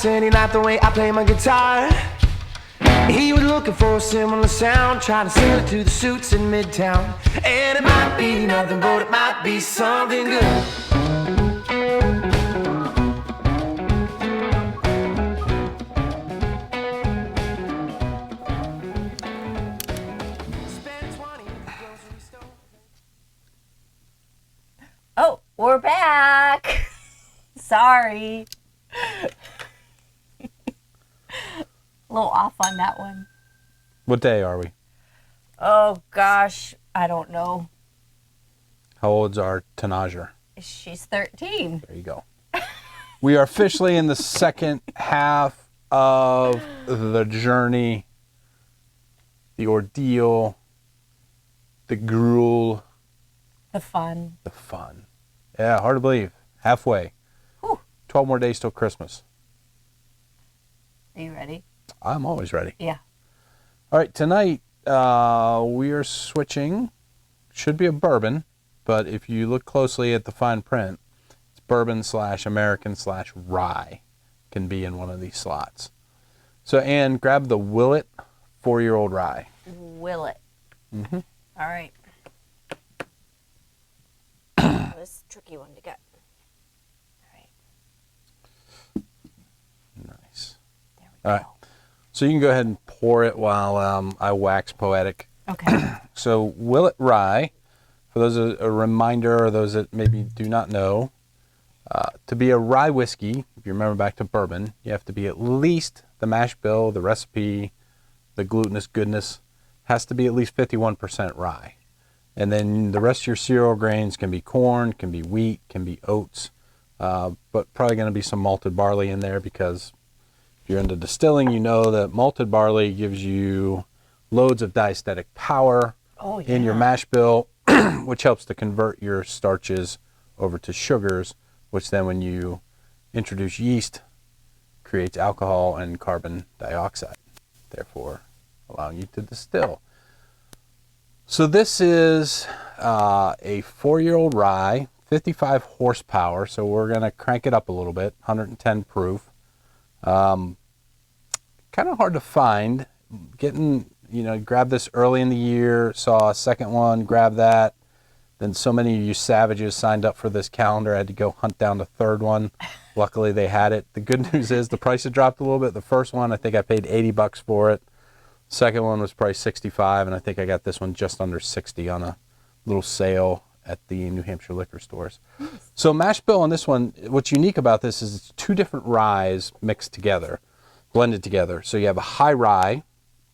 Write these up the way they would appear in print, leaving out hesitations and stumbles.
said he liked the way I play my guitar. He was looking for a similar sound, trying to sell it to the suits in Midtown. And it might be nothing, but it might be something good. Oh, we're back. Sorry. A little off on that one. What day are we? Oh, gosh. I don't know. How old's our Tanager? She's 13. There you go. We are officially in the second half of the journey, the ordeal, the gruel. The fun. The fun. Yeah, hard to believe. Halfway. Whew. 12 more days till Christmas. Are you ready? I'm always ready. Yeah. All right, tonight we are switching. Should be a bourbon, but if you look closely at the fine print, it's bourbon / American / rye. Can be in one of these slots. So, Ann, grab the Willet 4-year-old rye. Willet. Mm-hmm. All right. This is a tricky one to get. All right. Nice. There we go. All right. So you can go ahead and pour it while I wax poetic. Okay. So Willet Rye, for those a reminder, or those that maybe do not know, to be a rye whiskey, if you remember back to bourbon, you have to be at least, the mash bill, the recipe, the glutinous goodness, has to be at least 51% rye. And then the rest of your cereal grains can be corn, can be wheat, can be oats, but probably going to be some malted barley in there, because if you're into distilling, you know that malted barley gives you loads of diastatic power in your mash bill, which helps to convert your starches over to sugars, which then when you introduce yeast, creates alcohol and carbon dioxide, therefore allowing you to distill. So this is a 4-year-old rye, 55 horsepower, so we're going to crank it up a little bit, 110 proof. Kind of hard to find. Grab this early in the year, saw a second one, grab that. Then so many of you savages signed up for this calendar, I had to go hunt down the third one. Luckily they had it. The good news is the price had dropped a little bit. The first one, I think I paid $80 for it. Second one was priced $65, and I think I got this one just under $60 on a little sale at the New Hampshire liquor stores. Nice. So mash bill on this one, what's unique about this is it's two different ryes mixed together, blended together. So you have a high rye,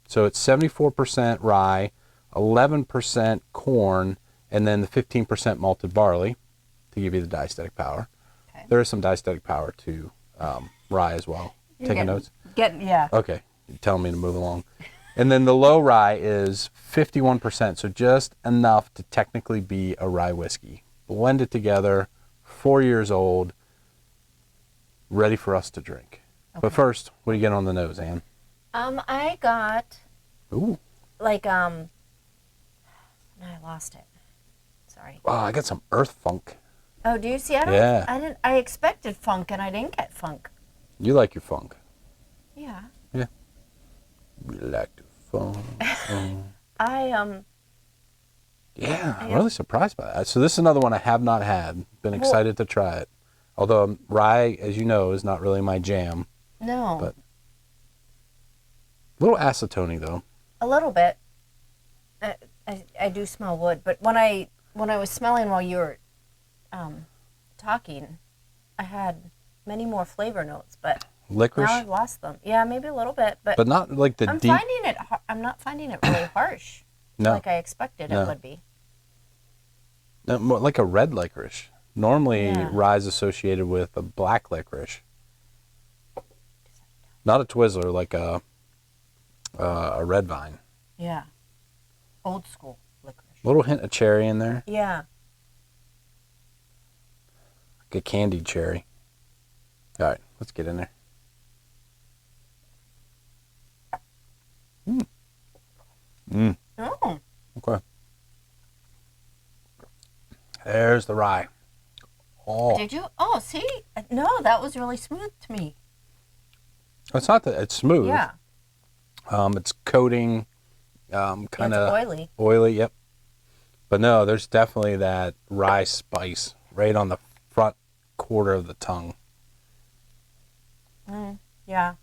so it's 74% rye, 11% corn, and then the 15% malted barley to give you the diastatic power. Okay. There is some diastatic power to rye as well. Taking notes? Yeah. Okay, you're telling me to move along. And then the low rye is 51%, so just enough to technically be a rye whiskey. Blended together, 4 years old, ready for us to drink. Okay. But first, what do you get on the nose, Ann? I got, ooh, I lost it. Sorry. Oh, I got some earth funk. Oh, do you see? I expected funk, and I didn't get funk. You like your funk. Yeah. Yeah. We like to funk. Yeah, I'm really surprised by that. So this is another one I have not had. Been excited to try it. Although rye, as you know, is not really my jam. No. But a little acetone though. A little bit. I do smell wood, but when I was smelling while you were talking, I had many more flavor notes, but licorice. Now I've lost them. Yeah, maybe a little bit, but not like the deep. I'm not finding it really harsh. No. Like I expected it would be. No, more like a red licorice. Normally, rye is associated with a black licorice. Not a Twizzler, like a red vine. Yeah. Old school licorice. A little hint of cherry in there. Yeah. Like a candied cherry. All right, let's get in there. Oh. Okay. There's the rye. Oh. Did you? Oh, see? No, that was really smooth to me. It's not that it's smooth. Yeah. It's coating, kind It's of oily. Oily, yep. But no, there's definitely that rye spice right on the front quarter of the tongue. Yeah.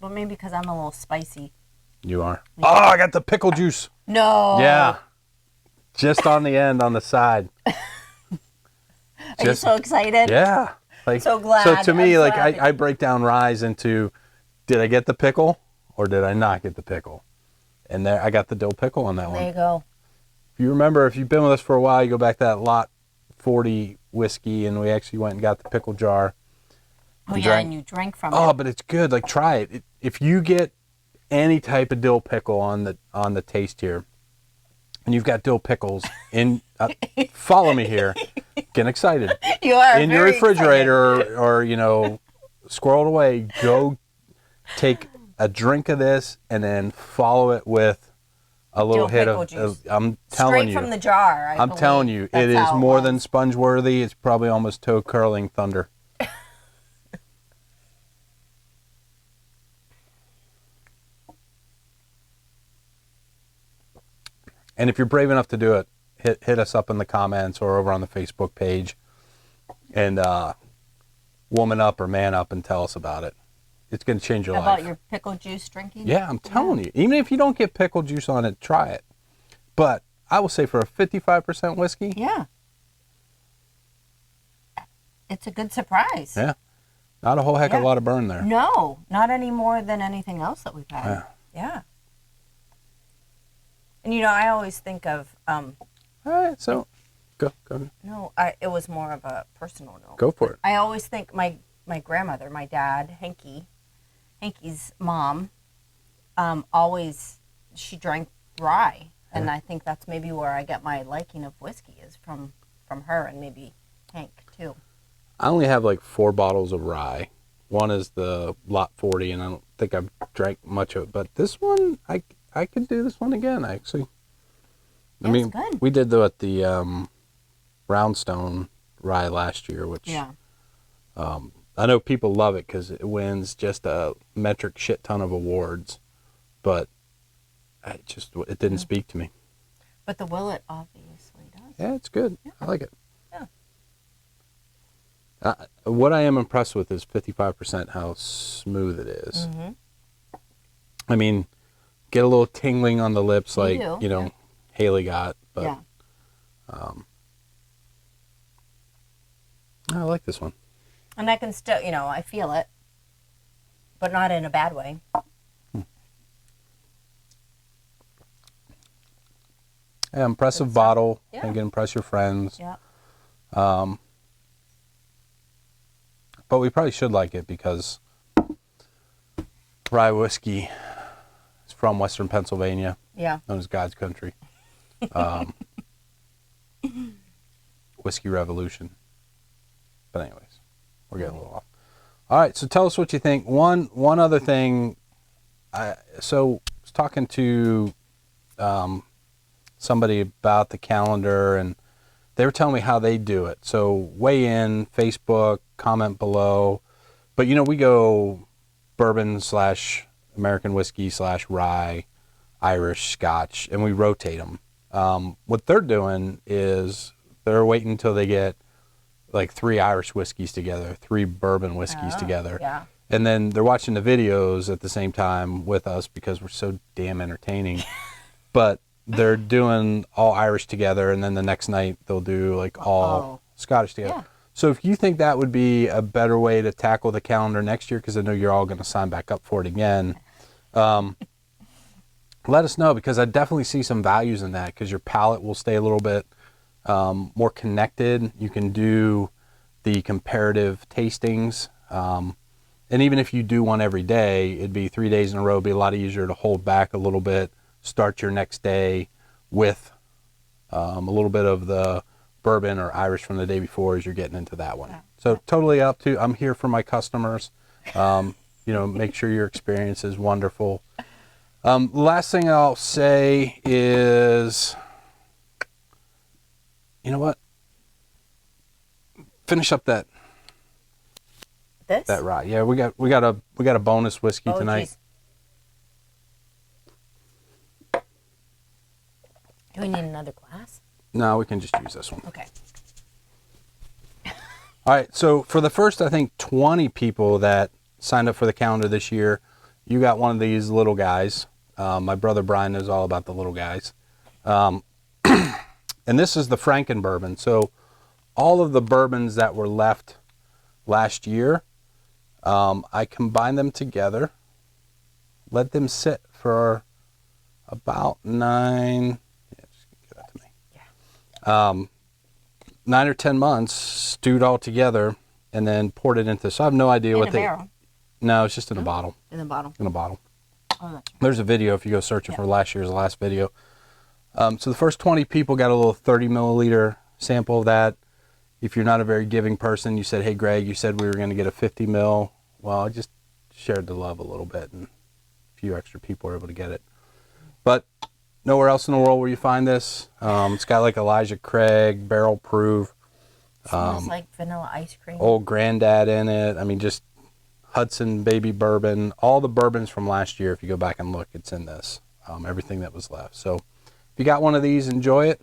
Well, maybe because I'm a little spicy. You are. Oh, I got the pickle juice. No. Yeah. Just on the end, on the side. Are you so excited? Yeah. Like, So glad. So to me, I'm so like happy. I break down ryes into, did I get the pickle or did I not get the pickle? And there, I got the dill pickle on that There one. you go. If you remember, if you've been with us for a while, you go back to that lot 40 whiskey, and we actually went and got the pickle jar. Oh, and yeah, drank- and you drank from Oh, it. but it's good. Like, try it. If you get any type of dill pickle on the taste here, and you've got dill pickles in, follow me here, getting excited. You are In your very refrigerator or squirreled away, go take a drink of this and then follow it with a little Dill hit pickle of, juice. I'm telling Straight you. from the jar. I'm telling you, it is more than sponge worthy. It's probably almost toe curling thunder. And if you're brave enough to do it, hit us up in the comments or over on the Facebook page and woman up or man up and tell us about it. It's going to change your life. About your pickle juice drinking? Yeah, I'm telling you. Even if you don't get pickle juice on it, try it. But I will say for a 55% whiskey, Yeah. It's a good surprise. yeah, not a whole heck of Yeah. a lot of burn there. No, not any more than anything else that we've had. Yeah. And I always think of All right, so go. it was more of a personal note. Go for it. I always think my grandmother, my dad, Hanky's mom, always she drank rye, and I think that's maybe where I get my liking of whiskey is from her and maybe Hank too. I only have like 4 bottles of rye. One is the lot 40, and I don't think I've drank much of it. But this one, I could do this one again, actually. Yeah, it's good. We did the Brownstone rye last year, which Yeah. I know people love it because it wins just a metric shit ton of awards, but it didn't speak to me. But the Willet obviously does. Yeah, it's good. Yeah. I like it. Yeah. What I am impressed with is 55% how smooth it is. Mm-hmm. I mean, get a little tingling on the lips like, do, yeah. Haley got, but Yeah. I like this one. And I can still, I feel it, but not in a bad way. Yeah, impressive bottle. Yeah. And can impress your friends. Yeah. But we probably should like it because rye whiskey is from Western Pennsylvania, Yeah. known as God's country. Whiskey Revolution. But anyways, we're getting a little off. All right, so tell us what you think. One other thing. So I was talking to somebody about the calendar, and they were telling me how they do it. So weigh in, Facebook, comment below. But we go bourbon / American whiskey / rye, Irish, Scotch, and we rotate them. What they're doing is they're waiting until they get like 3 Irish whiskeys together, 3 bourbon whiskeys together. Yeah. And then they're watching the videos at the same time with us because we're so damn entertaining. But they're doing all Irish together, and then the next night they'll do like all Scottish together. Yeah. So if you think that would be a better way to tackle the calendar next year, because I know you're all going to sign back up for it again, let us know, because I definitely see some values in that, because your palate will stay a little bit more connected. You can do the comparative tastings. And even if you do one every day, it'd be 3 days in a row. It'd be a lot easier to hold back a little bit, start your next day with a little bit of the bourbon or Irish from the day before as you're getting into that one. So totally up to, I'm here for my customers. Make sure your experience is wonderful. Last thing I'll say is, you know what? Finish up that This? That rye. Yeah, we got a bonus whiskey Oh, tonight. geez. Do we need another glass? No, we can just use this one. Okay. All right, so for the first, I think, 20 people that signed up for the calendar this year, you got one of these little guys. My brother Brian knows all about the little guys. And this is the Franken bourbon. So all of the bourbons that were left last year, I combined them together, let them sit for about 9 or 10 months, stewed all together, and then poured it into. So I have no idea what In a barrel. No, it's just in a bottle. In the bottle. In a bottle. Oh, There's a video if you go searching for last video. So the first 20 people got a little 30 milliliter sample of that. If you're not a very giving person, you said, hey, Greg, you said we were going to get a 50 mil. Well, I just shared the love a little bit, and a few extra people were able to get it. But nowhere else in the world where you find this. It's got like Elijah Craig, barrel proof. Smells like vanilla ice cream. Old Granddad in it. I mean, just Hudson baby bourbon. All the bourbons from last year, if you go back and look, it's in this. Everything that was left. So if you got one of these, enjoy it.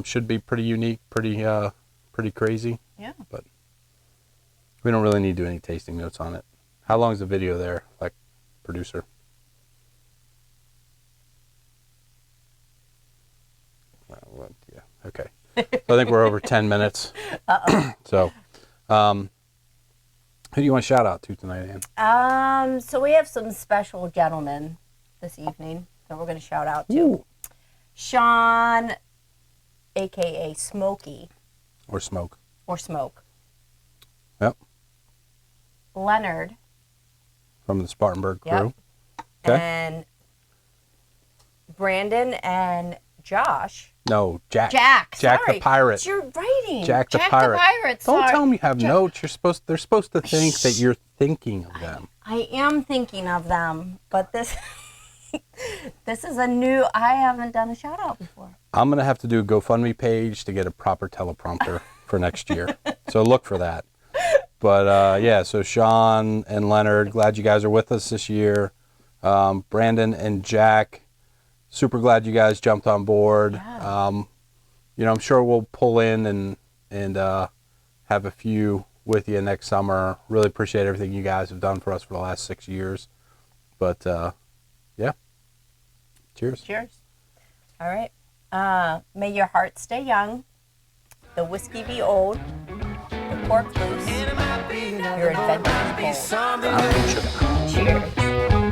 Should be pretty unique, pretty crazy. Yeah. But we don't really need to do any tasting notes on it. How long is the video there, like producer? Yeah. Okay. So I think we're over 10 minutes. So, who do you want to shout out to tonight, Ann? So we have some special gentlemen this evening that we're going to shout out to. Ooh. Sean, a.k.a. Smokey. Or Smoke. Or Smoke. Yep. Leonard. From the Spartanburg crew. Yep. Okay. And Brandon and Josh. No, Jack. Jack. Jack Sorry. the pirate. It's your writing. Jack the pirate. Don't sorry. tell them you have notes. They're supposed to think that you're thinking of them. I am thinking of them, but this this is a new. I haven't done a shout out before. I'm gonna have to do a GoFundMe page to get a proper teleprompter for next year. So look for that. But yeah, so Sean and Leonard, glad you guys are with us this year. Brandon and Jack, super glad you guys jumped on board. Yeah. You know, I'm sure we'll pull in and have a few with you next summer. Really appreciate everything you guys have done for us for the last 6 years. But yeah, cheers. Cheers. All right. May your heart stay young, the whiskey be old, the cork loose, your adventures bold. Cheers.